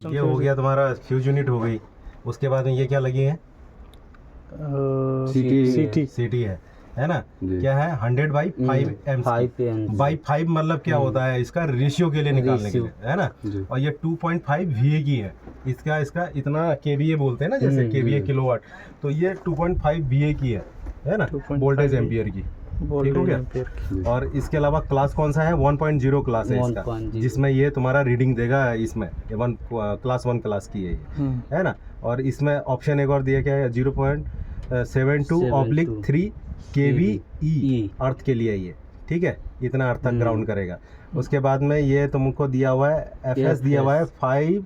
ये हो गया तुम्हारा फ्यूज यूनिट हो गई। उसके बाद में ये क्या लगी है? सीटी है ना? क्या है? 100 बाई 5 बाई 5 मतलब क्या होता है? इसका रेशियो के लिए निकालने के लिए, है ना? और ये 2.5 VA की है। इसका इतना KVA बोलते हैं ना, जैसे KVA किलोवाट, तो ये 2.5 VA की है ना? वोल्टेज एम्पियर की। ठीक हो गया। और इसके अलावा क्लास कौन सा है? 1.0 क्लास है इसका, जिसमें ये तुम्हारा रीडिंग देगा। इसमें ये क्लास 1 क्लास की है ये, है ना? और इसमें ऑप्शन एक और दिया क्या है? 0.72/3 KVE अर्थ के लिए ये, ठीक है? इतना अर्थ तक ग्राउंड करेगा। उसके बाद में ये तुमको दिया हुआ है FS दिया हुआ है 5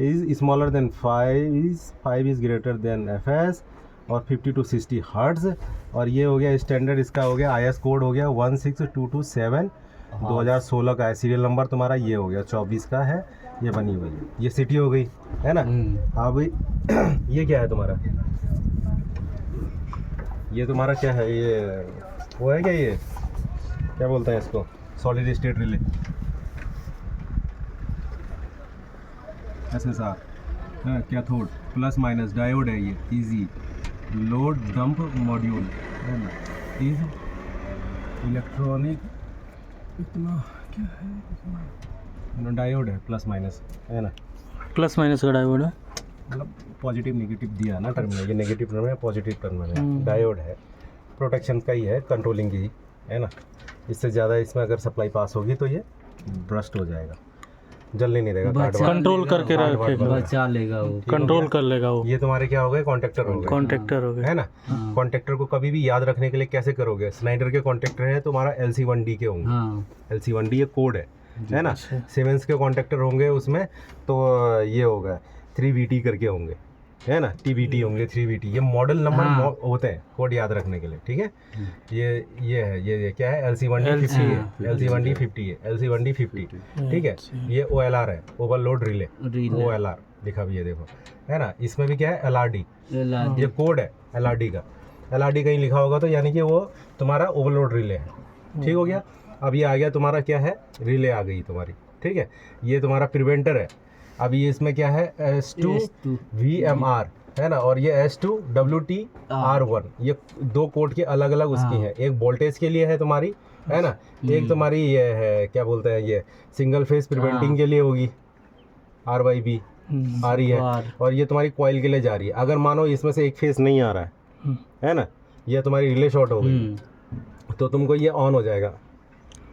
is smaller than 5 is greater than FS और 50 to 60 हर्ट्ज। और ये हो गया स्टैंडर्ड, इसका हो गया IS कोड हो गया 16227 2016 का है। सीरियल नंबर तुम्हारा ये हो गया 24 का है। ये बनी हुई है, ये सिटी हो गई, है ना? अब ये क्या है तुम्हारा? ये तुम्हारा क्या है? ये वो है क्या? ये क्या बोलते हैं इसको? Solid state relay, SSR, cathode plus minus diode है ये। इजी लोड डंप मॉड्यूल, है ना? इज इलेक्ट्रॉनिक, इतना क्या है? डायोड है प्लस माइनस, है ना? प्लस माइनस का डायोड है, मतलब पॉजिटिव नेगेटिव दिया ना टर्मिनल, ये नेगेटिव टर्मिनल है, पॉजिटिव टर्मिनल है। डायोड है, प्रोटेक्शन का ही है, कंट्रोलिंग की, है ना? इससे ज़्यादा इसमें अगर सप्लाई पास होगी तो ये ब्रस्ट हो जाएगा, जलने नहीं देगा, कंट्रोल करके रखेगा, बचा लेगा वो, कंट्रोल कर लेगा वो। ये तुम्हारे क्या हो गए? कॉन्टेक्टर हो गए। कॉन्टेक्टर हो गए, है ना? कॉन्टेक्टर को कभी भी याद रखने के लिए कैसे करोगे? स्नाइडर के कॉन्टेक्टर है तुम्हारा LC1D के होंगे। LC1D ये कोड है ना? सीमेंस के कॉन्टेक्टर होंगे उसमें, तो ये होगा 3VT करके होंगे, है ना? TVT होंगे, 3VT, ये मॉडल नंबर होते हैं कोड याद रखने के लिए, ठीक है? ये है, ये क्या है? LC1D 50 है, LC1D 50 है, LC1D 50, ठीक है? ये OLR है, ओवरलोड रिले, OLR लिखा भी है, देखो, है ना? इसमें भी क्या है? LRD, ये कोड है LRD का। LRD कहीं लिखा होगा तो यानी कि वो तुम्हारा ओवरलोड रिले है, ठीक हो गया? अब ये आ गया तुम्हारा क्या है? रिले आ गई तुम्हारी, ठीक है? ये तुम्हारा प्रिवेंटर है। अब ये इसमें क्या है? S2 VMR, है ना? और ये S2 WTR1, ये दो कोड के अलग अलग उसकी हैं। एक वोल्टेज के लिए है तुम्हारी, है ना? एक तुम्हारी ये है, क्या बोलते हैं, ये सिंगल फेज प्रिवेंटिंग के लिए होगी, RYB आ रही है। और ये तुम्हारी कॉइल के लिए जा रही है। अगर मानो इसमें से एक फेज नहीं आ रहा है ना? ये तुम्हारी रिले शॉर्ट हो गई, तो तुमको ये ऑन हो जाएगा।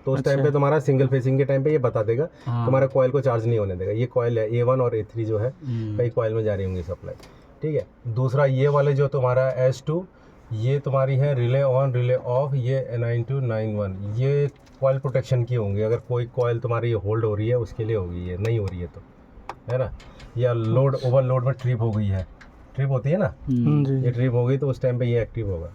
तो उस टाइम पे तुम्हारा सिंगल फेसिंग के टाइम पे ये बता देगा, तुम्हारा कॉइल को चार्ज नहीं होने देगा। ये कॉइल है A1 और A3 जो है, कई कॉइल में जा रही होंगी सप्लाई, ठीक है? दूसरा ये वाले जो तुम्हारा S2, ये तुम्हारी है रिले ऑन रिले ऑफ, ये 9291, ये कॉइल प्रोटेक्शन की होंगी। अगर कोई कॉइल तुम्हारी होल्ड हो रही है उसके लिए होगी, ये नहीं हो रही है तो, है ना? या लोड ओवरलोड में ट्रिप हो गई है, ट्रिप होती है ना, ये ट्रिप हो गई तो उस टाइम पे ये एक्टिव होगा।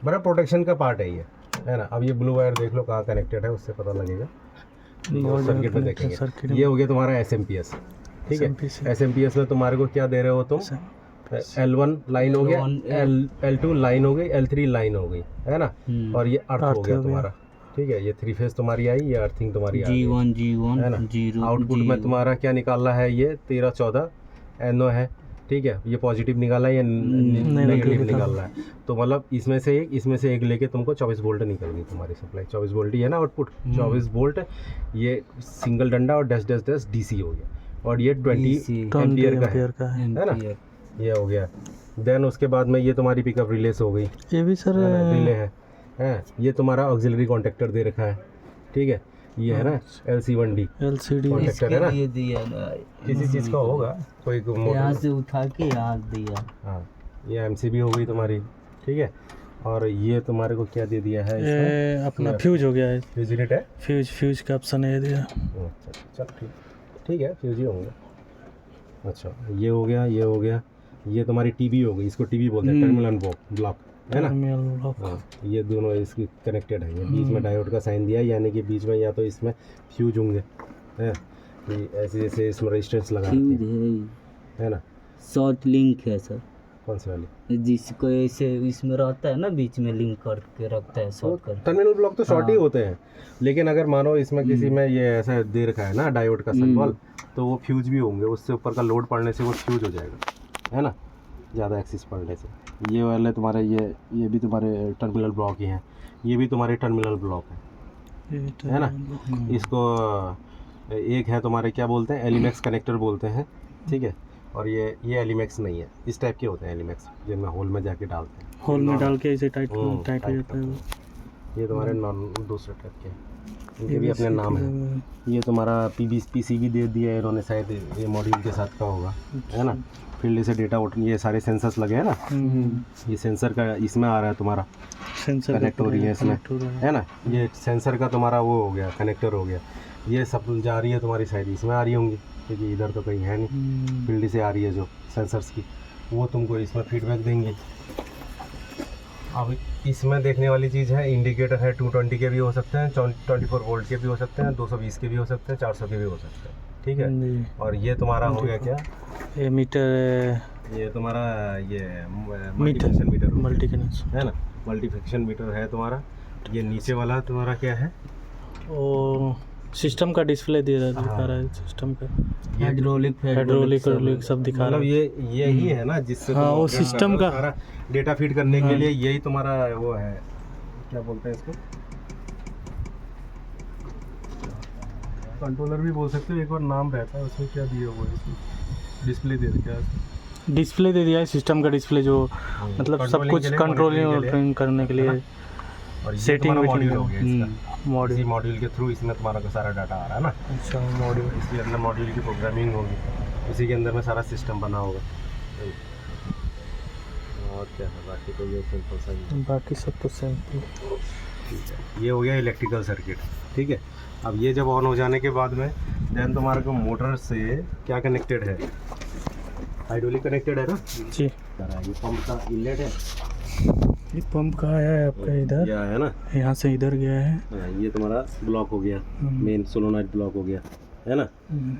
बड़ा प्रोटेक्शन का पार्ट है ये, है ना? अब ये ब्लू वायर देख लो कहाँ कनेक्टेड है, उससे पता लगेगा। सर्किट में देखेंगे। ये हो गया तुम्हारा SMPS, ठीक है? SMPS में तुम्हारे को क्या दे रहे हो तुम? L1 लाइन हो गया, L2 लाइन हो गई, L3 लाइन हो गई, है ना? और ये अर्थ हो गया तुम्हारा, ठीक है? ये 3 फेज तुम्हारी आई, ये अर्थिंग तुम्हारी आई, G1 है ना? आउटपुट में तुम्हारा क्या निकालना है? ये 1314 NO है, ठीक है? ये पॉजिटिव निकालना है या नेगेटिव निकालना है? तो मतलब इसमें से एक लेके तुमको 24 वोल्ट निकल गई तुम्हारी सप्लाई। 24 वोल्ट ही है ना आउटपुट, 24 वोल्ट। ये सिंगल डंडा और डैश डैश डैश DC हो गया। और ये 20 एम्पियर का है ना? ये हो गया। देन उसके बाद में ये तुम्हारी पिकअप रिले हो गई, ये भी सर रिले है। ये तुम्हारा ऑक्सिलरी कॉन्टेक्टर दे रखा है, ठीक है? ये है ना LC1D कॉन्टेक्टर, है ना? ये दिया किसी चीज़ का होगा, कोई यहाँ से उठा के यहाँ दिया। हाँ, ये MCB हो गई तुम्हारी, ठीक है? और ये तुम्हारे को क्या दे दिया है? ये अपना फ्यूज हो गया है, फ्यूज यूनिट है, फ्यूज का ऑप्शन है दिया। अच्छा चल ठीक है, फ्यूज ही होंगे। अच्छा, ये हो गया, ये हो गया। ये तुम्हारी TB हो गई, इसको TB बोलते हैं, टर्मिनल ब्लॉक, है ना? हाँ, ये दोनों इसकी कनेक्टेड है। ये बीच में डायोड का साइन दिया है, यानी कि बीच में या तो इसमें फ्यूज होंगे, है? ऐसे इसमें रेजिस्टेंस लगा है ना? शॉर्ट लिंक है सर, कौन सी वाली? जिसको ऐसे इसमें रहता है ना, बीच में लिंक करके रखता है शॉर्ट कर। टर्मिनल ब्लॉक तो शॉर्ट ही हाँ। होते हैं, लेकिन अगर मानो इसमें किसी में ये ऐसा दे रखा है ना डायोड का सिंबल, तो वो फ्यूज भी होंगे, उससे ऊपर का लोड पड़ने से वो फ्यूज हो जाएगा, है ना, ज़्यादा एक्सिस पड़ने से। ये वाले तुम्हारे ये भी तुम्हारे टर्मिनल ब्लॉक ही हैं, ये भी तुम्हारे टर्मिनल ब्लॉक है ना। इसको एक है तुम्हारे क्या बोलते हैं, एलिमेक्स कनेक्टर बोलते हैं, ठीक है। और ये एलिमेक्स नहीं है, इस टाइप के होते हैं एलिमेक्स, जिनमें होल में जाके डालते हैं, होल में डाल के इसे टाइट हो जाता है वो। ये तुम्हारे दूसरे टाइप के हैं, इनके भी अपने नाम हैं। ये तुम्हारा पीसीबी दे दिया है इन्होंने, शायद ये मॉड्यूल के साथ का होगा, है ना। फील्ड से डेटा ये सारे सेंसर्स लगे हैं ना, ये सेंसर का इसमें आ रहा है तुम्हारा, सेंसर कनेक्ट हो रही है इसमें, है ना। ये सेंसर का तुम्हारा वो हो गया, कनेक्टर हो गया। ये सब जा रही है तुम्हारी शायद इसमें आ रही होंगी, क्योंकि इधर तो कहीं है नहीं, फील्ड से आ रही है जो सेंसर्स की, वो तुमको इसमें फीडबैक देंगे। अब इसमें देखने वाली चीज़ है, इंडिकेटर है, 220 के भी हो सकते हैं, 24 वोल्ट के भी हो सकते हैं, 220 के भी हो सकते हैं, 400 के भी हो सकते हैं, ठीक है। और ये तुम्हारा हो गया क्या, ये मीटर, ये तुम्हारा ये meter, multifunction meter multi connection है ना, मल्टीफंक्शन मीटर है तुम्हारा। ये नीचे वाला तुम्हारा क्या है, वो सिस्टम का डिस्प्ले दिखा रहा है, सिस्टम का हाइड्रोलिक सब दिखा रहा मतलब है। ये ही है ना, जिससे हाँ, तुम वो ऑपरेट सिस्टम कर रहे हो, का सारा डेटा फीड करने के लिए यही तुम्हारा वो है, क्या बोलते हैं इसको, कंट्रोलर भी बोल सकते हो, एक और नाम रहता है उसमें, क्या दिया हुआ है इसमें, डिस्प्ले दे दिया है, डिस्प्ले दे दिया है, सिस्टम का डिस्प्ले जो मतलब सब कुछ कंट्रोलिंग करने के लिए, और ये सेटिंग मॉड्यूल हो गया इसका, इसी मॉड्यूल। मॉड्यूल के थ्रू इसमें तुम्हारा का सारा डाटा आ रहा है ना। अच्छा, मॉड्यूल इसके अंदर मॉड्यूल की प्रोग्रामिंग होगी, उसी के अंदर में सारा सिस्टम बना होगा। और क्या है बाकी, तो ये सिंपल सा ही है। बाकी सब तो सेम। ठीक है, ये हो गया इलेक्ट्रिकल सर्किट, ठीक है। अब ये जब ऑन हो जाने के बाद में देन तुम्हारे को मोटर से क्या कनेक्टेड है, हाइड्रोलिक कनेक्टेड है ना जी। ये पंप का इनलेट है, ये पंप कहाँ है आपका, इधर या है ना, यहाँ से इधर गया है। हाँ, ये तुम्हारा ब्लॉक हो गया, मेन सोलोनाइट ब्लॉक हो गया, है ना।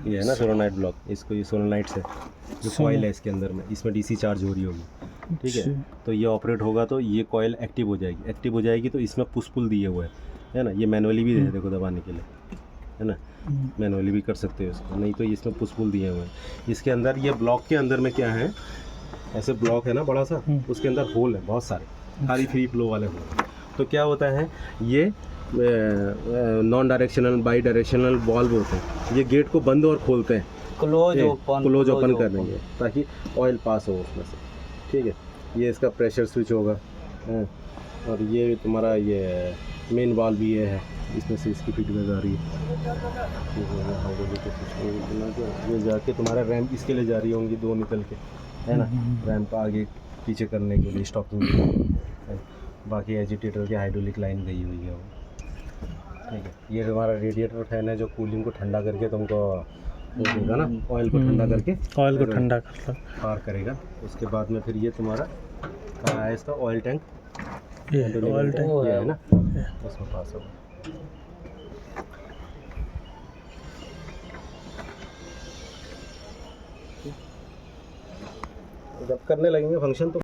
ये है ना सोलोनाइट ब्लॉक, इसको ये सोलोनाइट से जो कॉइल है इसके अंदर में, इसमें डीसी चार्ज हो रही होगी, ठीक है। तो ये ऑपरेट होगा तो ये कॉइल एक्टिव हो जाएगी, तो इसमें पुश पुल दिए हुए है ना। ये मैनुअली भी है, देखो दबाने के लिए, है ना, मैनुअली भी कर सकते हो इसको, नहीं तो इसमें पुश पुल दिए हुए हैं। इसके अंदर ये ब्लॉक के अंदर में क्या है, ऐसे ब्लॉक है ना बड़ा सा, उसके अंदर होल है बहुत सारे, खाली फ्री फ्लो वाले होल। तो क्या होता है, ये non directional by directional valve होते हैं, ये गेट को बंद और खोलते हैं, क्लोज ओपन करेंगे ताकि ऑयल पास हो उसमें से, ठीक है। ये इसका प्रेशर स्विच होगा, और ये तुम्हारा ये मेन वाल्व भी ये है, इसमें से इसकी फीडबैक आ रही है। ये जाके तुम्हारा रैम्प इसके लिए जा रही होंगी, दो निकल के, है ना, रैम्प आगे पीछे करने के लिए, स्टॉकिंग के लिए। बाकी एजिटेटर की हाइड्रोलिक लाइन गई हुई है वो, ठीक है। ये हमारा रेडिएटर फैन है जो कूलिंग को ठंडा करके तुमको वो देगा ना, ऑयल को ठंडा करके, ऑयल को ठंडा कर पार करेगा। उसके बाद में फिर ये तुम्हारा कहाँ है, इसका ऑयल टैंक, ये ऑयल टैंक ये है ना, उसमें पास होगा। जब करने लगेंगे फंक्शन तो